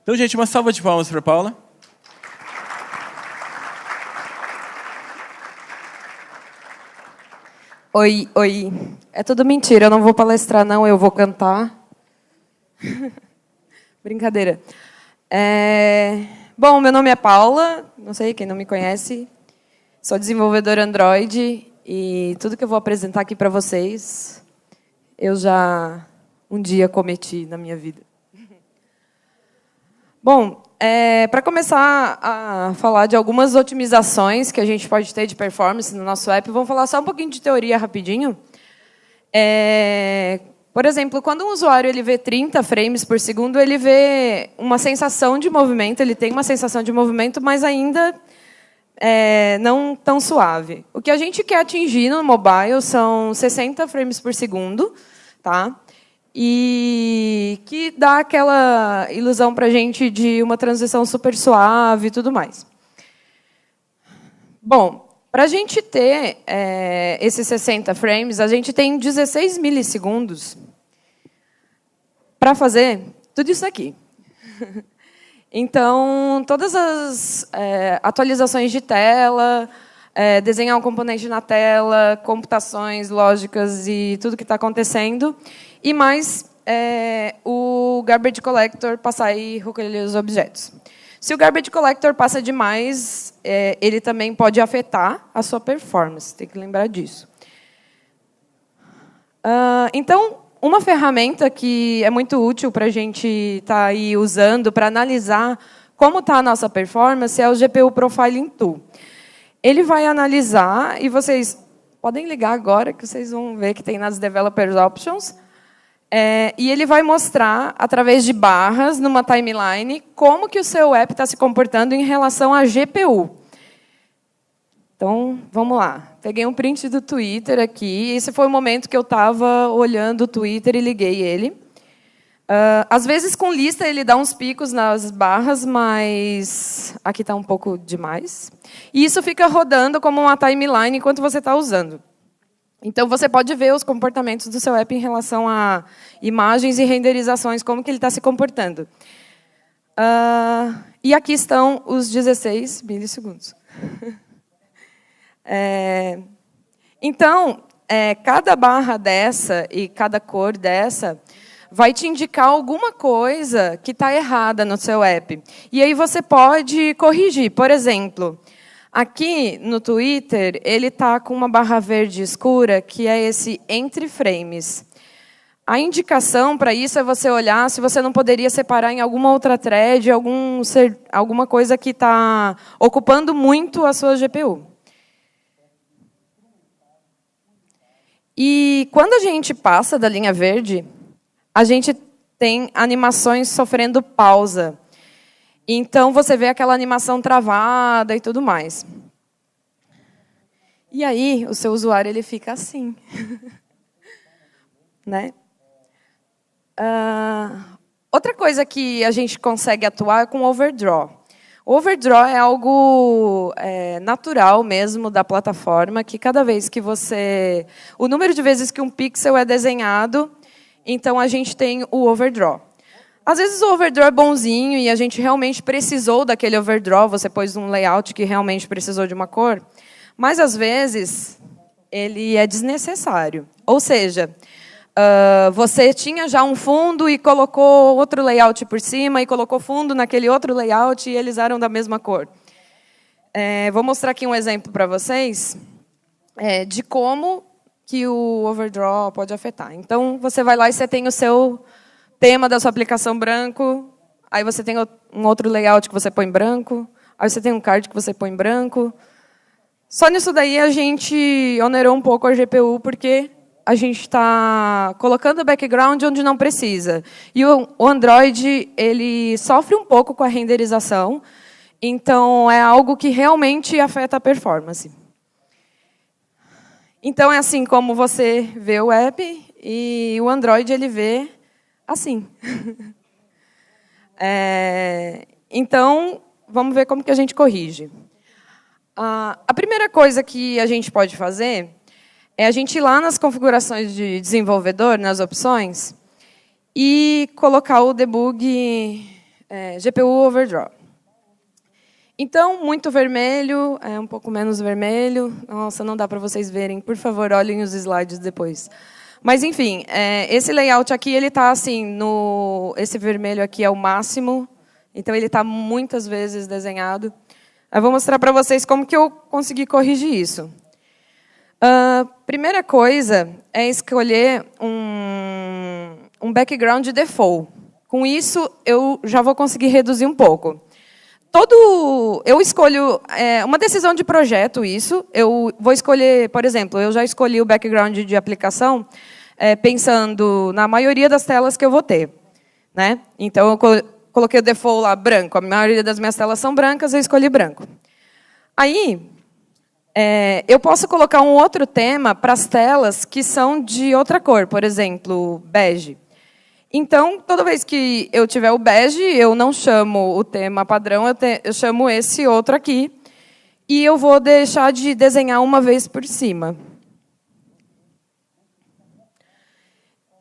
Então, gente, uma salva de palmas para a Paula. Oi, oi. É tudo mentira, eu não vou palestrar, não, eu vou cantar. Brincadeira. Bom, meu nome é Paula, não sei quem não me conhece. Sou desenvolvedora Android e tudo que eu vou apresentar aqui para vocês, eu já um dia cometi na minha vida. Bom, para começar a falar de algumas otimizações que a gente pode ter de performance no nosso app, vamos falar só um pouquinho de teoria rapidinho. Por exemplo, quando um usuário ele vê 30 frames por segundo, ele vê uma sensação de movimento, ele tem uma sensação de movimento, mas ainda não tão suave. O que a gente quer atingir no mobile são 60 frames por segundo, tá? E que dá aquela ilusão para a gente de uma transição super suave e tudo mais. Bom, para a gente ter esses 60 frames, a gente tem 16 milissegundos para fazer tudo isso aqui. Então, todas as atualizações de tela, desenhar um componente na tela, computações lógicas e tudo que está acontecendo, e mais o Garbage Collector passar e recolher os objetos. Se o Garbage Collector passa demais, ele também pode afetar a sua performance, tem que lembrar disso. Então, uma ferramenta que é muito útil para a gente estar aí usando para analisar como está a nossa performance é o GPU Profiling Tool. Ele vai analisar, e vocês podem ligar agora, que vocês vão ver que tem nas Developers Options, e ele vai mostrar, através de barras, numa timeline, como que o seu app está se comportando em relação à GPU. Então, vamos lá. Peguei um print do Twitter aqui. Esse foi o momento que eu estava olhando o Twitter e liguei ele. Às vezes, com lista, ele dá uns picos nas barras, mas aqui está um pouco demais. E isso fica rodando como uma timeline enquanto você está usando. Então, você pode ver os comportamentos do seu app em relação a imagens e renderizações, como que ele está se comportando. E aqui estão os 16 milissegundos. Então, cada barra dessa e cada cor dessa vai te indicar alguma coisa que está errada no seu app. E aí você pode corrigir. Por exemplo, aqui no Twitter, ele está com uma barra verde escura, que é esse entre frames. A indicação para isso é você olhar se você não poderia separar em alguma outra thread, alguma coisa que está ocupando muito a sua GPU. E quando a gente passa da linha verde, a gente tem animações sofrendo pausa. Então, você vê aquela animação travada e tudo mais. E aí, o seu usuário ele fica assim. Né? Outra coisa que a gente consegue atuar é com overdraw. O overdraw é algo natural mesmo da plataforma, que cada vez que você... O número de vezes que um pixel é desenhado, então a gente tem o overdraw. Às vezes o overdraw é bonzinho e a gente realmente precisou daquele overdraw, você pôs um layout que realmente precisou de uma cor, mas às vezes ele é desnecessário. Ou seja, você tinha já um fundo e colocou outro layout por cima e colocou fundo naquele outro layout e eles eram da mesma cor. Vou mostrar aqui um exemplo para vocês de como que o overdraw pode afetar. Então, você vai lá e você tem o seu tema da sua aplicação branco, aí você tem um outro layout que você põe branco, aí você tem um card que você põe branco. Só nisso daí a gente onerou um pouco a GPU, porque a gente está colocando o background onde não precisa. E o Android ele sofre um pouco com a renderização, então é algo que realmente afeta a performance. Então, é assim como você vê o app, e o Android ele vê assim. Então, vamos ver como que a gente corrige. A primeira coisa que a gente pode fazer é a gente ir lá nas configurações de desenvolvedor, nas opções, e colocar o debug GPU Overdraw. Então, muito vermelho, um pouco menos vermelho. Nossa, não dá para vocês verem. Por favor, olhem os slides depois. Mas, enfim, esse layout aqui, ele está assim, esse vermelho aqui é o máximo. Então, ele está muitas vezes desenhado. Eu vou mostrar para vocês como que eu consegui corrigir isso. Primeira coisa é escolher um background default. Com isso, eu já vou conseguir reduzir um pouco. Eu escolho uma decisão de projeto, isso. Eu vou escolher, por exemplo, eu já escolhi o background de aplicação pensando na maioria das telas que eu vou ter. Né? Então, eu coloquei o default lá branco. A maioria das minhas telas são brancas, eu escolhi branco. Aí, eu posso colocar um outro tema para as telas que são de outra cor, por exemplo, bege. Então, toda vez que eu tiver o bege, eu não chamo o tema padrão, eu chamo esse outro aqui, e eu vou deixar de desenhar uma vez por cima.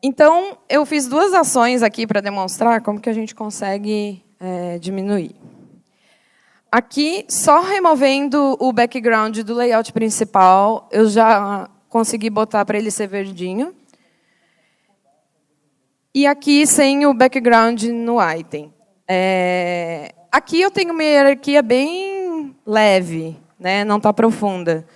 Então, eu fiz duas ações aqui para demonstrar como que a gente consegue diminuir. Aqui, só removendo o background do layout principal, eu já consegui botar para ele ser verdinho. E aqui, sem o background no item. Aqui eu tenho uma hierarquia bem leve, né? Não está profunda.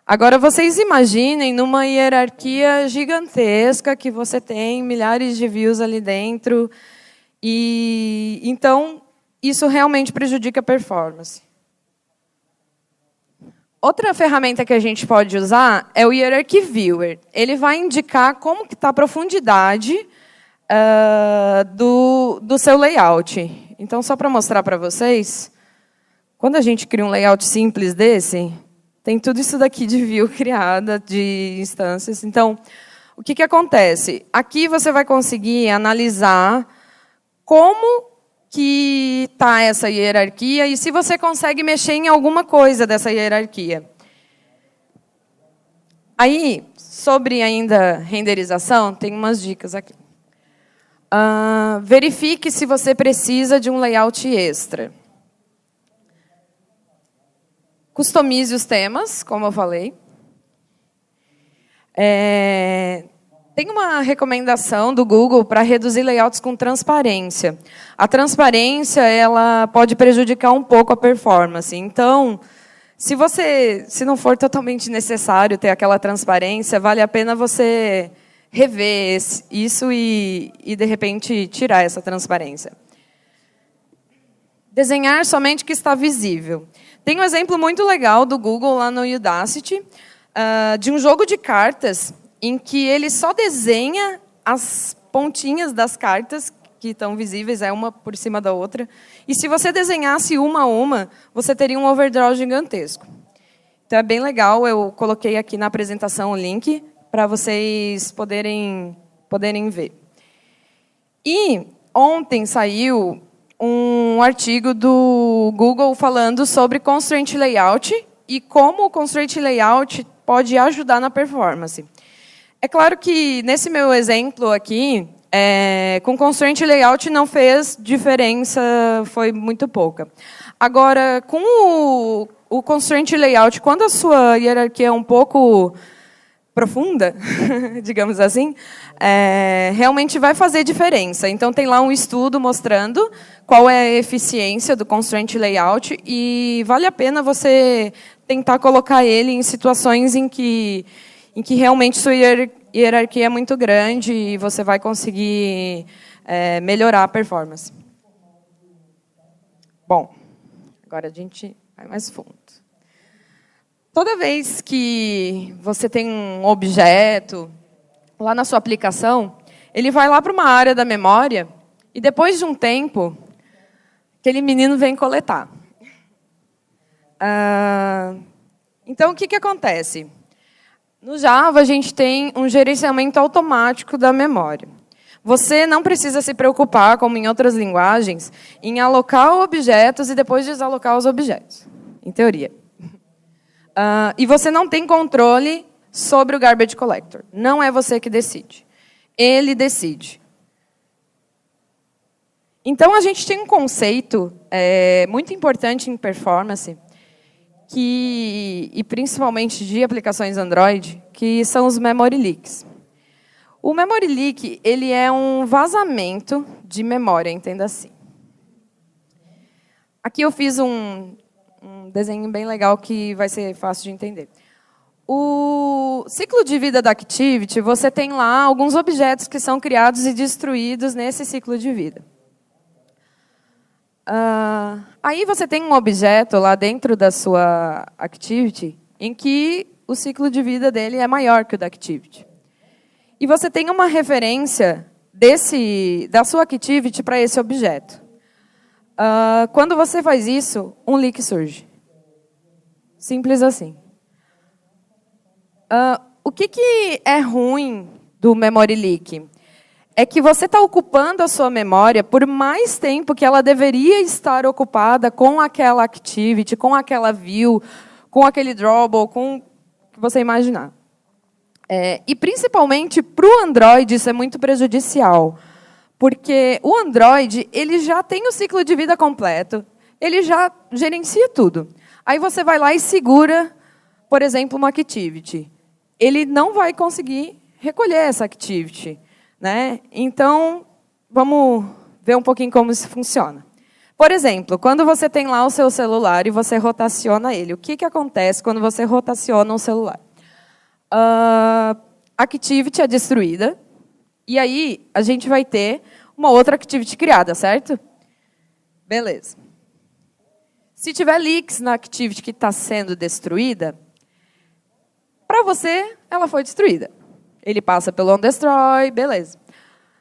Agora, vocês imaginem numa hierarquia gigantesca que você tem milhares de views ali dentro. E então, isso realmente prejudica a performance. Outra ferramenta que a gente pode usar é o Hierarchy Viewer. Ele vai indicar como que está a profundidade do seu layout. Então, só para mostrar para vocês, quando a gente cria um layout simples desse, tem tudo isso daqui de view criada, de instâncias. Então, o que acontece? Aqui você vai conseguir analisar como que está essa hierarquia e se você consegue mexer em alguma coisa dessa hierarquia. Aí, sobre ainda renderização, tem umas dicas aqui. Verifique se você precisa de um layout extra. Customize os temas, como eu falei. Tem uma recomendação do Google para reduzir layouts com transparência. A transparência ela pode prejudicar um pouco a performance. Então, se não for totalmente necessário ter aquela transparência, vale a pena você rever isso e, de repente, tirar essa transparência. Desenhar somente o que está visível. Tem um exemplo muito legal do Google lá no Udacity, de um jogo de cartas em que ele só desenha as pontinhas das cartas que estão visíveis, uma por cima da outra. E se você desenhasse uma a uma, você teria um overdraw gigantesco. Então, é bem legal. Eu coloquei aqui na apresentação o link para vocês poderem ver. E ontem saiu um artigo do Google falando sobre Constraint Layout e como o Constraint Layout pode ajudar na performance. É claro que, nesse meu exemplo aqui, com Constraint Layout não fez diferença, foi muito pouca. Agora, com o Constraint Layout, quando a sua hierarquia é um pouco profunda, digamos assim, realmente vai fazer diferença. Então, tem lá um estudo mostrando qual é a eficiência do Constraint Layout e vale a pena você tentar colocar ele em situações em que realmente sua hierarquia é muito grande e você vai conseguir melhorar a performance. Bom, agora a gente vai mais fundo. Toda vez que você tem um objeto lá na sua aplicação, ele vai lá para uma área da memória e, depois de um tempo, aquele menino vem coletar. Então, o que acontece? No Java, a gente tem um gerenciamento automático da memória. Você não precisa se preocupar, como em outras linguagens, em alocar objetos e depois desalocar os objetos, em teoria. E você não tem controle sobre o Garbage Collector. Não é você que decide. Ele decide. Então, a gente tem um conceito muito importante em performance, e principalmente de aplicações Android, que são os memory leaks. O memory leak ele é um vazamento de memória, entenda assim. Aqui eu fiz um desenho bem legal que vai ser fácil de entender. O ciclo de vida da Activity, você tem lá alguns objetos que são criados e destruídos nesse ciclo de vida. Aí você tem um objeto lá dentro da sua Activity em que o ciclo de vida dele é maior que o da Activity. E você tem uma referência da sua Activity para esse objeto. Quando você faz isso, um leak surge. Simples assim. O que é ruim do memory leak? É que você está ocupando a sua memória por mais tempo que ela deveria estar ocupada com aquela activity, com aquela view, com aquele drawable, com o que você imaginar. E, principalmente, para o Android, isso é muito prejudicial. Porque o Android ele já tem o ciclo de vida completo, ele já gerencia tudo. Aí você vai lá e segura, por exemplo, uma activity. Ele não vai conseguir recolher essa activity. Né? Então, vamos ver um pouquinho como isso funciona. Por exemplo, quando você tem lá o seu celular e você rotaciona ele, o que acontece quando você rotaciona um celular? A activity é destruída, e aí a gente vai ter uma outra activity criada, certo? Beleza. Se tiver leaks na activity que está sendo destruída, para você, ela foi destruída. Ele passa pelo onDestroy, beleza.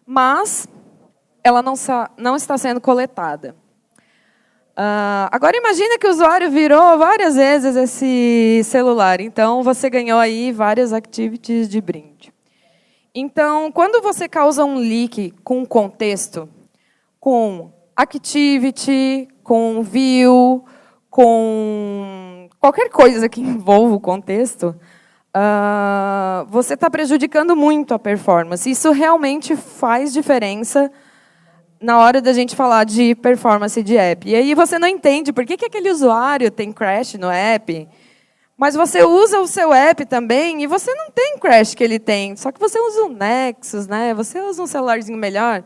Mas ela não está sendo coletada. Agora, imagina que o usuário virou várias vezes esse celular. Então, você ganhou aí várias activities de brinde. Então, quando você causa um leak com contexto, com activity, com view, com qualquer coisa que envolva o contexto, você está prejudicando muito a performance. Isso realmente faz diferença na hora da gente falar de performance de app. E aí você não entende por que aquele usuário tem crash no app, mas você usa o seu app também e você não tem crash que ele tem, só que você usa um Nexus, né? Você usa um celularzinho melhor.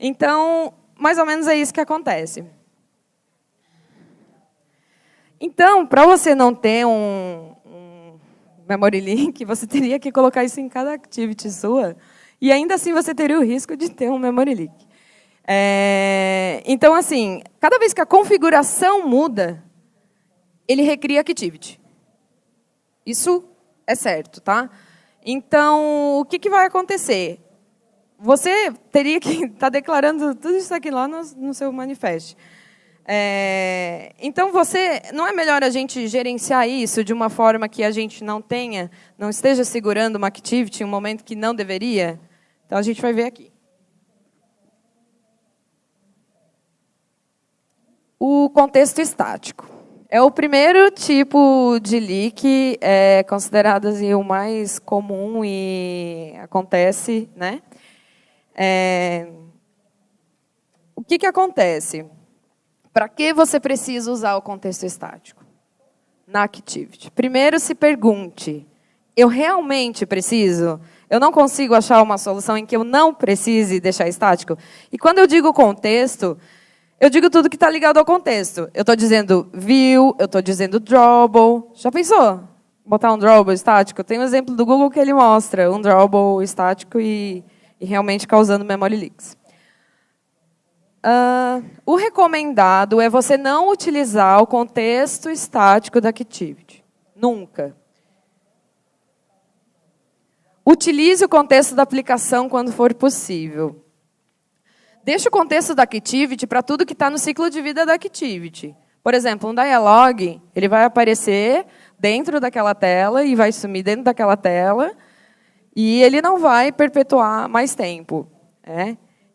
Então, mais ou menos é isso que acontece. Então, para você não ter um memory leak, você teria que colocar isso em cada activity sua, e ainda assim você teria o risco de ter um memory leak. Então, assim, cada vez que a configuração muda, ele recria activity. Isso é certo, tá? Então, o que vai acontecer? Você teria que estar declarando tudo isso aqui lá no seu manifest. Então, não é melhor a gente gerenciar isso de uma forma que a gente não esteja segurando uma activity em um momento que não deveria? Então, a gente vai ver aqui. O contexto estático. É o primeiro tipo de leak, considerado assim, o mais comum e acontece. Né? O que acontece? Para que você precisa usar o contexto estático na Activity? Primeiro, se pergunte, eu realmente preciso? Eu não consigo achar uma solução em que eu não precise deixar estático? E quando eu digo contexto, eu digo tudo que está ligado ao contexto. Eu estou dizendo view, eu estou dizendo drawable. Já pensou? Botar um drawable estático? Tem um exemplo do Google que ele mostra um drawable estático e realmente causando memory leaks. O recomendado é você não utilizar o contexto estático da Activity. Nunca. Utilize o contexto da aplicação quando for possível. Deixe o contexto da Activity para tudo que está no ciclo de vida da Activity. Por exemplo, um dialog, ele vai aparecer dentro daquela tela e vai sumir dentro daquela tela, e ele não vai perpetuar mais tempo.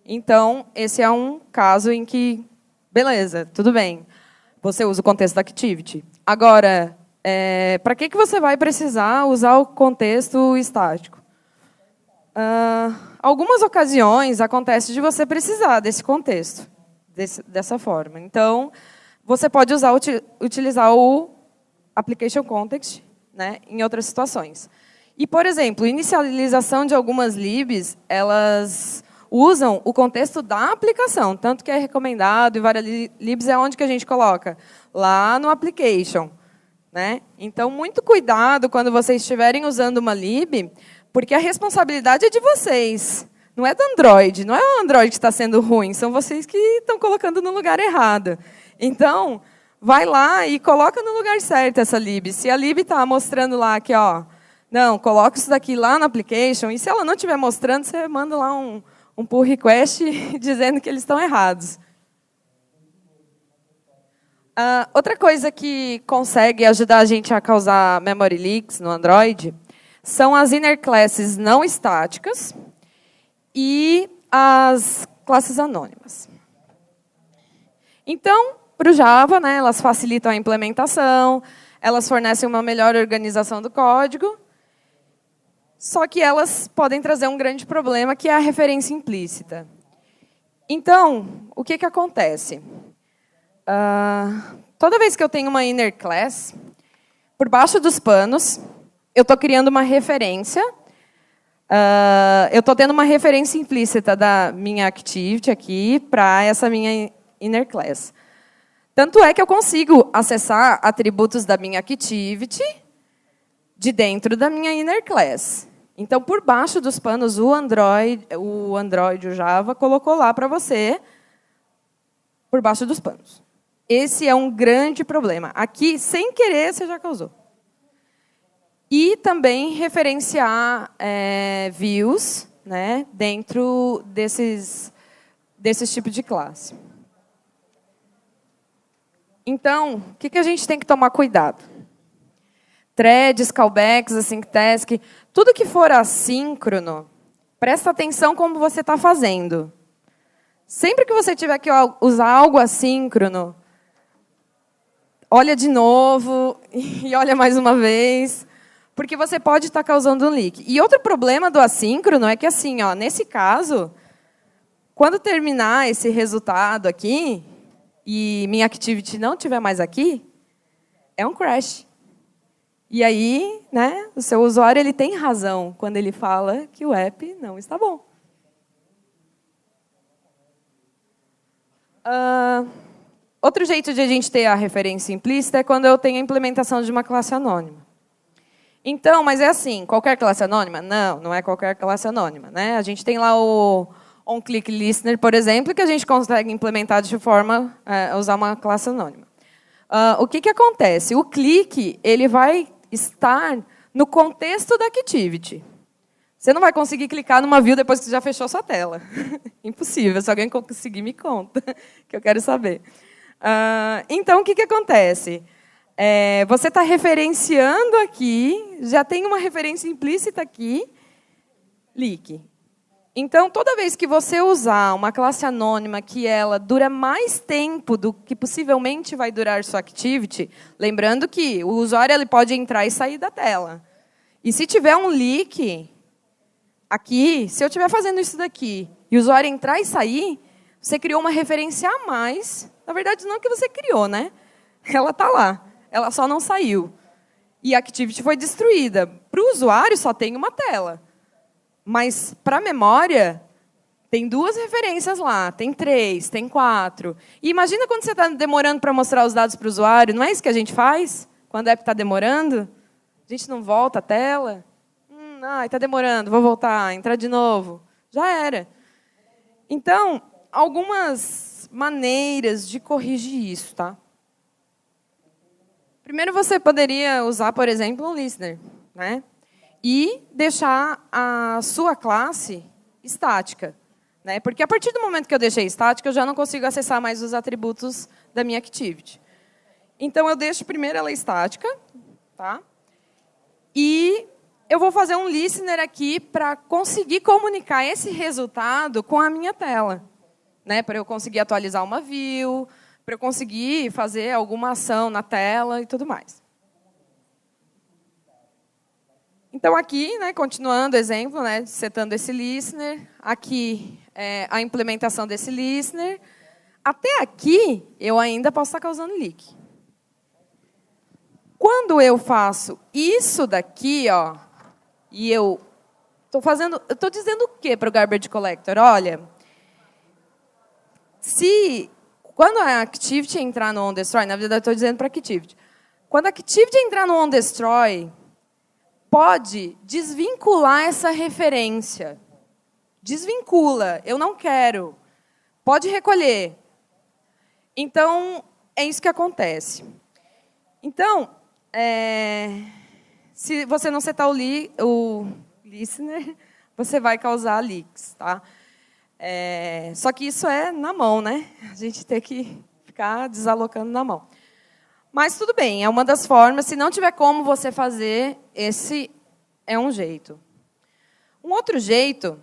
Então, esse é um caso em que, beleza, tudo bem, você usa o contexto da Activity. Agora, para que você vai precisar usar o contexto estático? Algumas ocasiões acontece de você precisar desse contexto. dessa forma. Então, você pode utilizar o Application Context, né, em outras situações. E, por exemplo, inicialização de algumas libs, elas usam o contexto da aplicação, tanto que é recomendado, e várias libs é onde que a gente coloca? Lá no application. Né? Então, muito cuidado quando vocês estiverem usando uma lib, porque a responsabilidade é de vocês, não é do Android, não é o Android que está sendo ruim, são vocês que estão colocando no lugar errado. Então, vai lá e coloca no lugar certo essa lib. Se a lib está mostrando lá que, ó, não, coloca isso daqui lá no application, e se ela não estiver mostrando, você manda lá um pull request dizendo que eles estão errados. Outra coisa que consegue ajudar a gente a causar memory leaks no Android são as inner classes não estáticas e as classes anônimas. Então, para o Java, né, elas facilitam a implementação, elas fornecem uma melhor organização do código, só que elas podem trazer um grande problema, que é a referência implícita. Então, o que acontece? Toda vez que eu tenho uma inner class, por baixo dos panos, eu estou criando uma referência. Eu estou tendo uma referência implícita da minha activity aqui para essa minha inner class. Tanto é que eu consigo acessar atributos da minha activity de dentro da minha inner class. Então, por baixo dos panos, o Android, o Java, colocou lá para você, por baixo dos panos. Esse é um grande problema. Aqui, sem querer, você já causou. E também referenciar views, né, dentro desses tipos de classe. Então, o que a gente tem que tomar cuidado? Threads, callbacks, async task, tudo que for assíncrono, presta atenção como você está fazendo. Sempre que você tiver que usar algo assíncrono, olha de novo e olha mais uma vez, porque você pode estar causando um leak. E outro problema do assíncrono é que, assim, ó, nesse caso, quando terminar esse resultado aqui, e minha activity não estiver mais aqui, é um crash. E aí, né, o seu usuário ele tem razão quando ele fala que o app não está bom. Outro jeito de a gente ter a referência implícita é quando eu tenho a implementação de uma classe anônima. Então, mas é assim, qualquer classe anônima? Não, não é qualquer classe anônima. Né? A gente tem lá o onClickListener, por exemplo, que a gente consegue implementar de forma a usar uma classe anônima. O que acontece? O click ele vai estar no contexto da activity. Você não vai conseguir clicar numa view depois que você já fechou sua tela. Impossível. Se alguém conseguir, me conta, que eu quero saber. Então, o que acontece? Você está referenciando aqui, já tem uma referência implícita aqui, leak. Então, toda vez que você usar uma classe anônima que ela dura mais tempo do que possivelmente vai durar sua activity, lembrando que o usuário ele pode entrar e sair da tela. E se tiver um leak aqui, se eu estiver fazendo isso daqui e o usuário entrar e sair, você criou uma referência a mais. Na verdade, não que você criou, né? Ela está lá, ela só não saiu. E a activity foi destruída. Para o usuário, só tem uma tela. Mas, para a memória, tem 2 referências lá, tem 3, tem 4. E imagina quando você está demorando para mostrar os dados para o usuário, não é isso que a gente faz? Quando a app está demorando? A gente não volta a tela? Está demorando, vou voltar, entrar de novo. Já era. Então, algumas maneiras de corrigir isso. Tá? Primeiro, você poderia usar, por exemplo, um listener. Né? E deixar a sua classe estática. Né? Porque a partir do momento que eu deixei estática, eu já não consigo acessar mais os atributos da minha activity. Então, eu deixo primeiro ela estática. Tá? E eu vou fazer um listener aqui para conseguir comunicar esse resultado com a minha tela. Né? Para eu conseguir atualizar uma view, para eu conseguir fazer alguma ação na tela e tudo mais. Então, aqui, né, continuando o exemplo, né, setando esse listener, aqui a implementação desse listener. até aqui, eu ainda posso estar causando leak. Quando eu faço isso daqui, ó, e eu estou dizendo o quê para o garbage collector? Olha, quando a Activity entrar no OnDestroy, na verdade, eu estou dizendo para a Activity, quando a Activity entrar no OnDestroy, pode desvincular essa referência. Desvincula, eu não quero. Pode recolher. Então, é isso que acontece. Então, se você não setar o listener, você vai causar leaks, tá? Só que isso é na mão, né? A gente tem que ficar desalocando na mão. Mas tudo bem, é uma das formas. Se não tiver como você fazer, esse é um jeito. Um outro jeito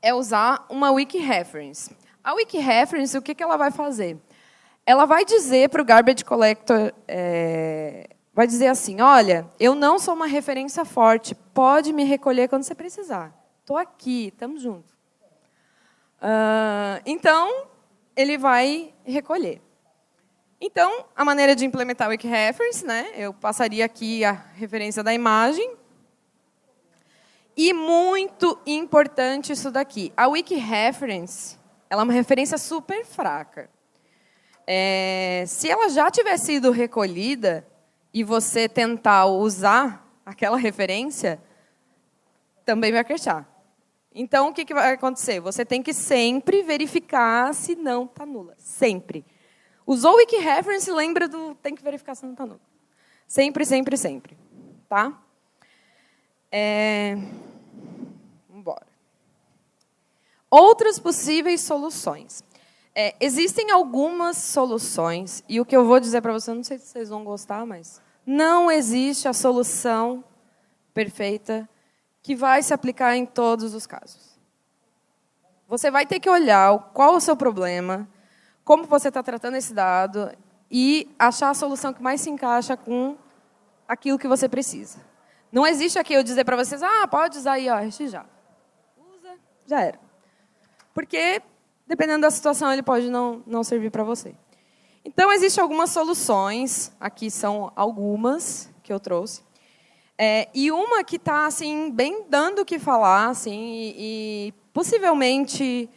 é usar uma wiki reference. A wiki reference, o que ela vai fazer? Ela vai dizer para o garbage collector, vai dizer assim, olha, eu não sou uma referência forte, pode me recolher quando você precisar. Estou aqui, estamos juntos. Então, ele vai recolher. Então, a maneira de implementar o wiki reference, né, eu passaria aqui a referência da imagem. E muito importante isso daqui. A wiki reference, ela é uma referência super fraca. Se ela já tiver sido recolhida e você tentar usar aquela referência, também vai crashar. Então, o que vai acontecer? Você tem que sempre verificar se não está nula. Sempre. Usou o wiki reference, lembra do tem que verificar se não está nula. Sempre, sempre, sempre. Tá? Vamos embora. Outras possíveis soluções. Existem algumas soluções, e o que eu vou dizer para vocês, não sei se vocês vão gostar, mas não existe a solução perfeita que vai se aplicar em todos os casos. Você vai ter que olhar qual é o seu problema, como você está tratando esse dado, e achar a solução que mais se encaixa com aquilo que você precisa. Não existe aqui eu dizer para vocês, pode usar IORT já. Usa, já era. Porque, dependendo da situação, ele pode não servir para você. Então, existem algumas soluções, aqui são algumas que eu trouxe, e uma que está assim, bem dando o que falar, assim, e possivelmente,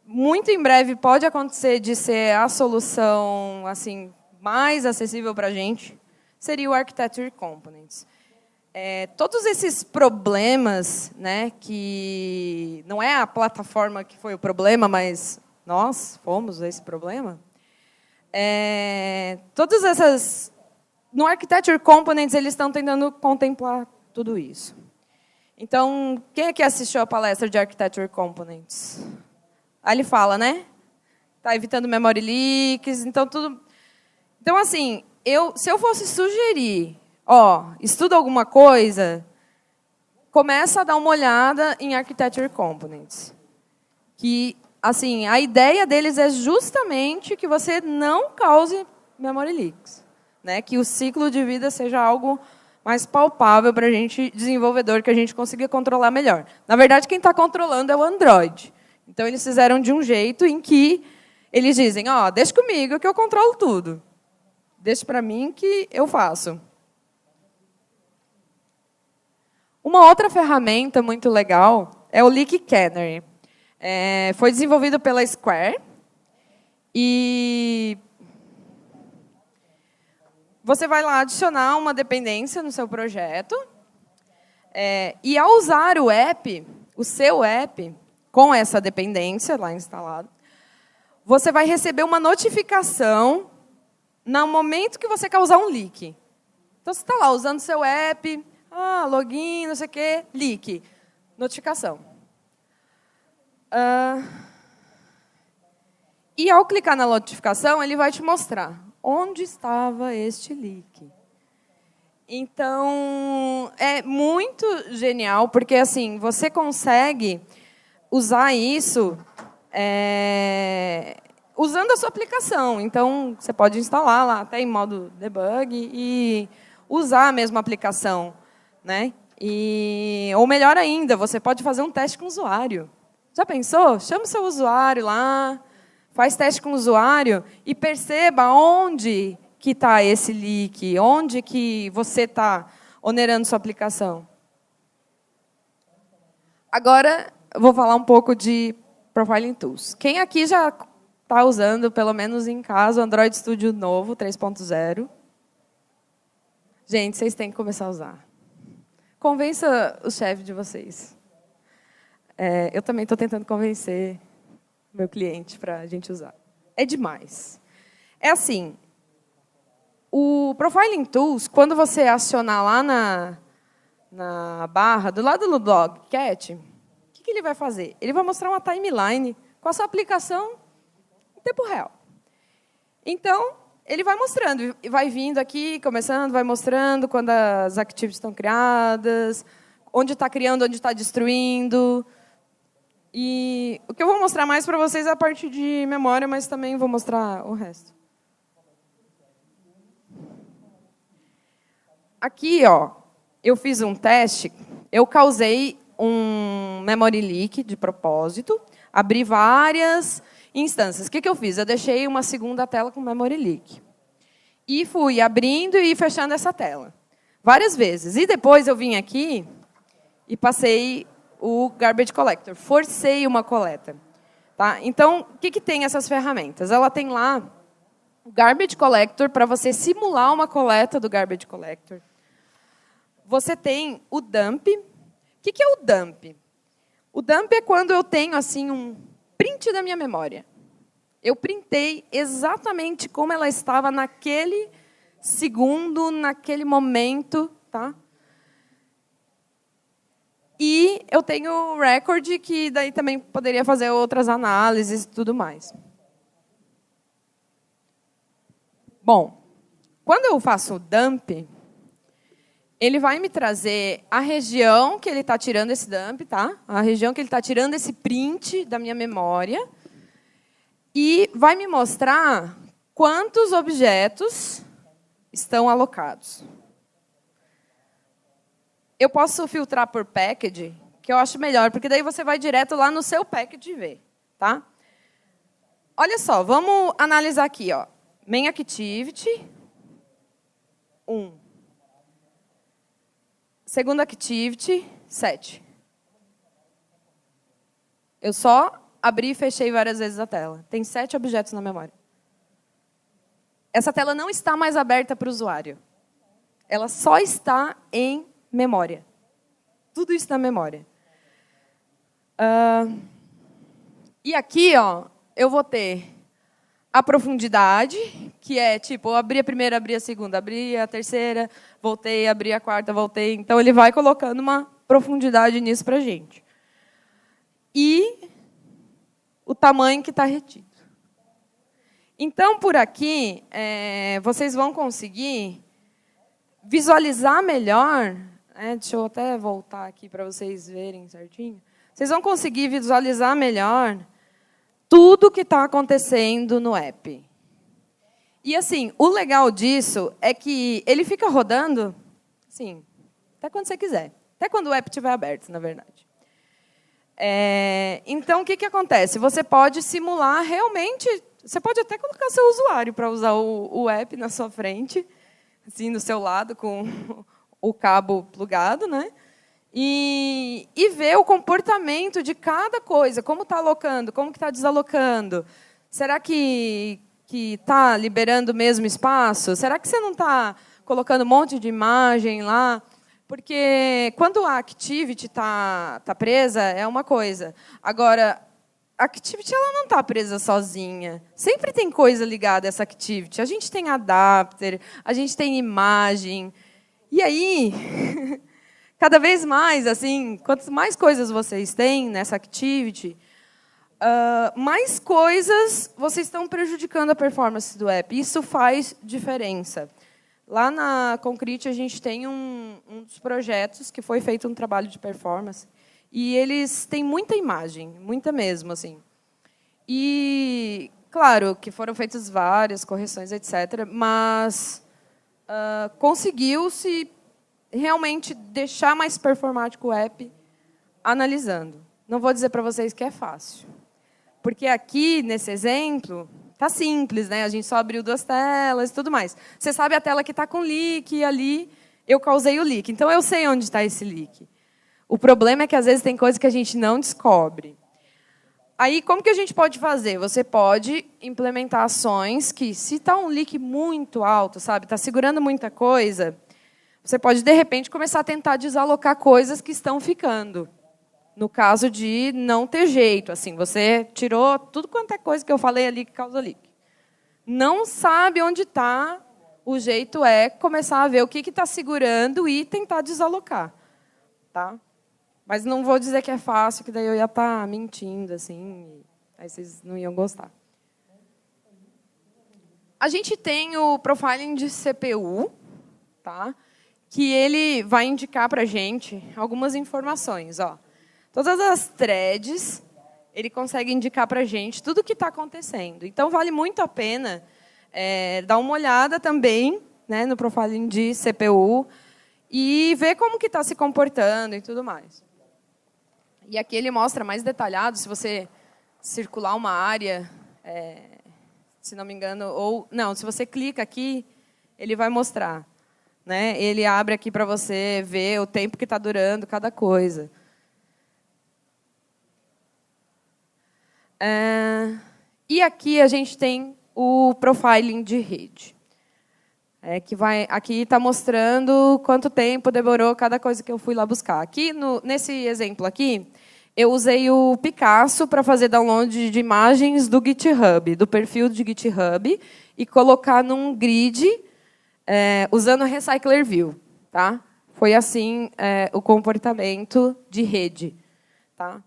muito em breve, pode acontecer de ser a solução assim, mais acessível para a gente, seria o Architecture Components. Todos esses problemas, né, que não é a plataforma que foi o problema, mas nós fomos esse problema, todas essas... No Architecture Components, eles estão tentando contemplar tudo isso. Então, quem aqui assistiu a palestra de Architecture Components? Aí ele fala, né? Está evitando memory leaks, então tudo... Então, assim, se eu fosse sugerir, estuda alguma coisa, começa a dar uma olhada em Architecture Components. Que, assim, a ideia deles é justamente que você não cause memory leaks. Né, que o ciclo de vida seja algo mais palpável para a gente, desenvolvedor, que a gente consiga controlar melhor. Na verdade, quem está controlando é o Android. Então, eles fizeram de um jeito em que eles dizem, deixa comigo que eu controlo tudo. Deixa para mim que eu faço. Uma outra ferramenta muito legal é o Leak Canary. Foi desenvolvido pela Square. E você vai lá adicionar uma dependência no seu projeto. E ao usar o seu app, com essa dependência lá instalada, você vai receber uma notificação no momento que você causar um leak. Então, você está lá usando o seu app, login, não sei o quê, leak, notificação. E ao clicar na notificação, ele vai te mostrar onde estava este leak. Então, é muito genial, porque assim, você consegue usar isso usando a sua aplicação. Então, você pode instalar lá até em modo debug e usar a mesma aplicação. Né? Ou melhor ainda, você pode fazer um teste com o usuário. Já pensou? Chama o seu usuário lá, faz teste com o usuário e perceba onde que está esse leak, onde que você está onerando sua aplicação. Agora, eu vou falar um pouco de Profiling Tools. Quem aqui já está usando, pelo menos em casa, o Android Studio novo, 3.0? Gente, vocês têm que começar a usar. Convença o chefe de vocês. Eu também estou tentando convencer meu cliente para a gente usar. É demais. É assim, o Profiling Tools, quando você acionar lá na barra, do lado do Logcat, o que ele vai fazer? Ele vai mostrar uma timeline com a sua aplicação em tempo real. Então, ele vai mostrando, vai vindo aqui, começando, vai mostrando quando as activities estão criadas, onde está criando, onde está destruindo. E o que eu vou mostrar mais para vocês é a parte de memória, mas também vou mostrar o resto. Aqui, ó, eu fiz um teste, eu causei um memory leak de propósito, abri várias instâncias. O que eu fiz? Eu deixei uma segunda tela com memory leak. E fui abrindo e fechando essa tela. Várias vezes. E depois eu vim aqui e passei o Garbage Collector. Forcei uma coleta. Tá? Então, o que tem essas ferramentas? Ela tem lá o Garbage Collector para você simular uma coleta do Garbage Collector. Você tem o dump. O que é o dump? O dump é quando eu tenho assim um print da minha memória. Eu printei exatamente como ela estava naquele segundo, naquele momento, tá? E eu tenho o record, que daí também poderia fazer outras análises e tudo mais. Bom, quando eu faço o dump, ele vai me trazer a região que ele está tirando esse dump, tá? A região que ele está tirando esse print da minha memória. E vai me mostrar quantos objetos estão alocados. Eu posso filtrar por package, que eu acho melhor, porque daí você vai direto lá no seu package e vê. Tá? Olha só, vamos analisar aqui. Ó. Main Activity, 1. Segunda Activity, 7. Eu só abri e fechei várias vezes a tela. Tem 7 objetos na memória. Essa tela não está mais aberta para o usuário. Ela só está em memória. Tudo isso na memória. E aqui, ó, eu vou ter a profundidade, que é tipo, eu abri a primeira, abri a segunda, abri a terceira, voltei, abri a quarta, voltei. Então, ele vai colocando uma profundidade nisso para a gente. E o tamanho que está retido. Então, por aqui, vocês vão conseguir visualizar melhor. Deixa eu até voltar aqui para vocês verem certinho. Vocês vão conseguir visualizar melhor tudo que está acontecendo no app. E, assim, o legal disso é que ele fica rodando, assim, até quando você quiser. Até quando o app estiver aberto, na verdade. Então, o que acontece? Você pode simular realmente... Você pode até colocar seu usuário para usar o app na sua frente, assim, do seu lado, com o cabo plugado, né? E ver o comportamento de cada coisa, como está alocando, como está desalocando. Será que está liberando o mesmo espaço? Será que você não está colocando um monte de imagem lá? Porque quando a activity está presa, é uma coisa. Agora, a activity ela não está presa sozinha. Sempre tem coisa ligada a essa activity. A gente tem adapter, a gente tem imagem. E aí, cada vez mais, assim, quanto mais coisas vocês têm nessa activity, mais coisas vocês estão prejudicando a performance do app. Isso faz diferença. Lá na Concrete, a gente tem um dos projetos que foi feito um trabalho de performance. E eles têm muita imagem, muita mesmo. Assim. E, claro, que foram feitas várias correções, etc. Mas conseguiu-se realmente deixar mais performático o app analisando. Não vou dizer para vocês que é fácil. Porque aqui, nesse exemplo, tá simples, né? A gente só abriu 2 telas e tudo mais. Você sabe a tela que está com leak e ali eu causei o leak. Então, eu sei onde está esse leak. O problema é que, às vezes, tem coisa que a gente não descobre. Aí, como que a gente pode fazer? Você pode implementar ações que, se está um leak muito alto, sabe, está segurando muita coisa, você pode, de repente, começar a tentar desalocar coisas que estão ficando. No caso de não ter jeito, assim, você tirou tudo quanto é coisa que eu falei ali que causa leak. Não sabe onde está, o jeito é começar a ver o que está segurando e tentar desalocar. Tá? Mas não vou dizer que é fácil, que daí eu ia estar mentindo, assim, aí vocês não iam gostar. A gente tem o profiling de CPU, tá? Que ele vai indicar para a gente algumas informações. Ó. Todas as threads, ele consegue indicar para a gente tudo o que está acontecendo. Então, vale muito a pena dar uma olhada também, né, no profiling de CPU e ver como que está se comportando e tudo mais. E aqui ele mostra mais detalhado, se você circular uma área, se não me engano, ou não, se você clica aqui, ele vai mostrar. Né? Ele abre aqui para você ver o tempo que está durando cada coisa. E aqui a gente tem o profiling de rede. Aqui está mostrando quanto tempo demorou cada coisa que eu fui lá buscar. Aqui, nesse exemplo aqui, eu usei o Picasso para fazer download de imagens do GitHub, do perfil de GitHub, e colocar num grid usando o Recycler View. Tá? Foi assim o comportamento de rede. Tá?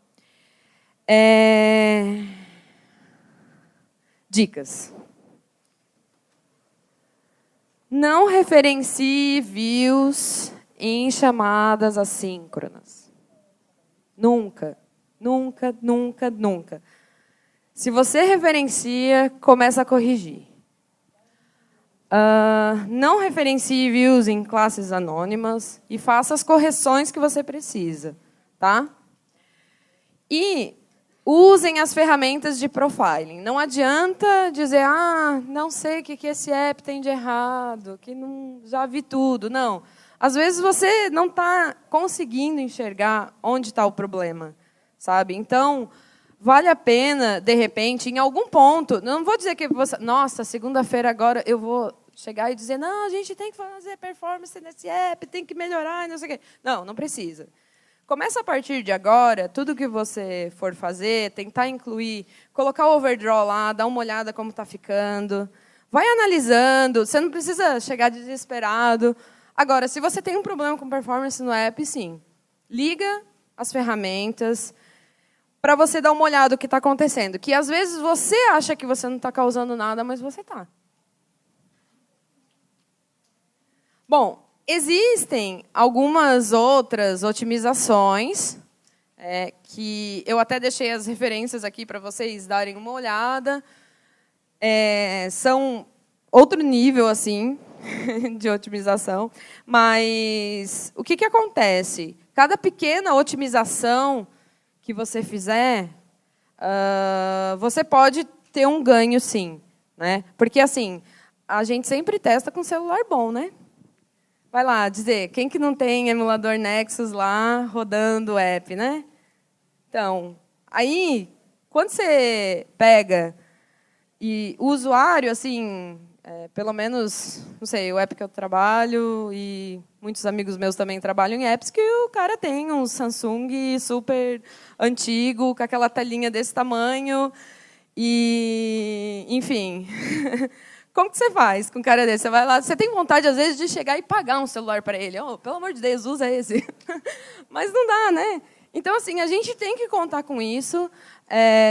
Dicas. Não referencie views em chamadas assíncronas. Nunca, nunca, nunca, nunca. Se você referencia, começa a corrigir. Não referencie views em classes anônimas e faça as correções que você precisa. Tá? E usem as ferramentas de profiling. Não adianta dizer, não sei o que esse app tem de errado, que não, já vi tudo. Não. Às vezes você não está conseguindo enxergar onde está o problema. Sabe? Então, vale a pena, de repente, em algum ponto, não vou dizer que você, nossa, segunda-feira agora eu vou chegar e dizer, não, a gente tem que fazer performance nesse app, tem que melhorar, não sei o quê. Não, não precisa. Começa a partir de agora, tudo que você for fazer, tentar incluir, colocar o overdraw lá, dar uma olhada como está ficando. Vai analisando, você não precisa chegar desesperado. Agora, se você tem um problema com performance no app, sim, liga as ferramentas para você dar uma olhada no que está acontecendo. Que, às vezes, você acha que você não está causando nada, mas você está. Bom, existem algumas outras otimizações, que eu até deixei as referências aqui para vocês darem uma olhada. São outro nível assim de otimização, mas o que acontece? Cada pequena otimização que você fizer, você pode ter um ganho, sim. Né? Porque, assim, a gente sempre testa com celular bom, né? Vai lá, dizer, quem que não tem emulador Nexus lá rodando o app, né? Então, aí, quando você pega e o usuário, assim, pelo menos, não sei, o app que eu trabalho e muitos amigos meus também trabalham em apps que o cara tem um Samsung super antigo, com aquela telinha desse tamanho e, enfim... Como que você faz com um cara desse? Você vai lá, você tem vontade, às vezes, de chegar e pagar um celular para ele. Oh, pelo amor de Deus, usa esse. Mas não dá, né? Então, assim, a gente tem que contar com isso.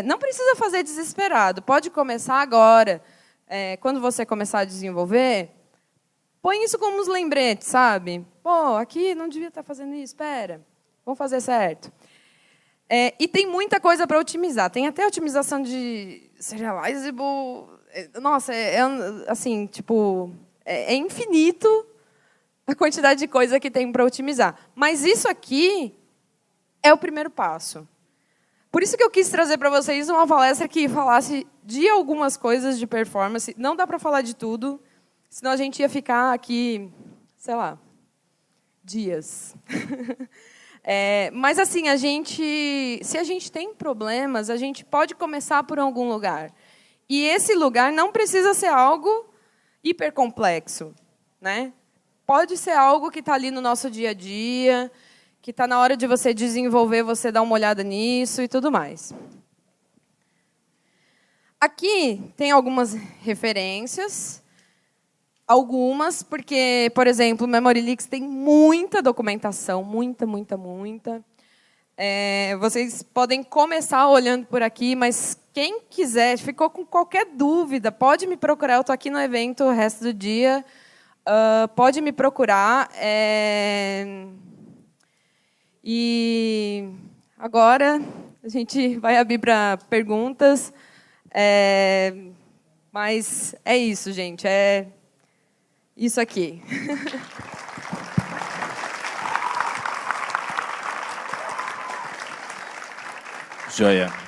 Não precisa fazer desesperado. Pode começar agora. Quando você começar a desenvolver, põe isso como uns lembretes, sabe? Pô, aqui não devia estar fazendo isso. Espera, vamos fazer certo. E tem muita coisa para otimizar. Tem até otimização de serializable... Nossa, assim, tipo, é infinito a quantidade de coisa que tem para otimizar. Mas isso aqui é o primeiro passo. Por isso que eu quis trazer para vocês uma palestra que falasse de algumas coisas de performance. Não dá para falar de tudo, senão a gente ia ficar aqui, sei lá, dias. Mas, assim, se a gente tem problemas, a gente pode começar por algum lugar. E esse lugar não precisa ser algo hipercomplexo, né? Pode ser algo que está ali no nosso dia a dia, que está na hora de você desenvolver, você dar uma olhada nisso e tudo mais. Aqui tem algumas referências. Algumas, porque, por exemplo, o Memory Leaks tem muita documentação, muita. Vocês podem começar olhando por aqui, mas quem quiser, ficou com qualquer dúvida, pode me procurar. Eu estou aqui no evento o resto do dia. Pode me procurar. E agora a gente vai abrir para perguntas. Mas é isso, gente. Isso aqui. Joia.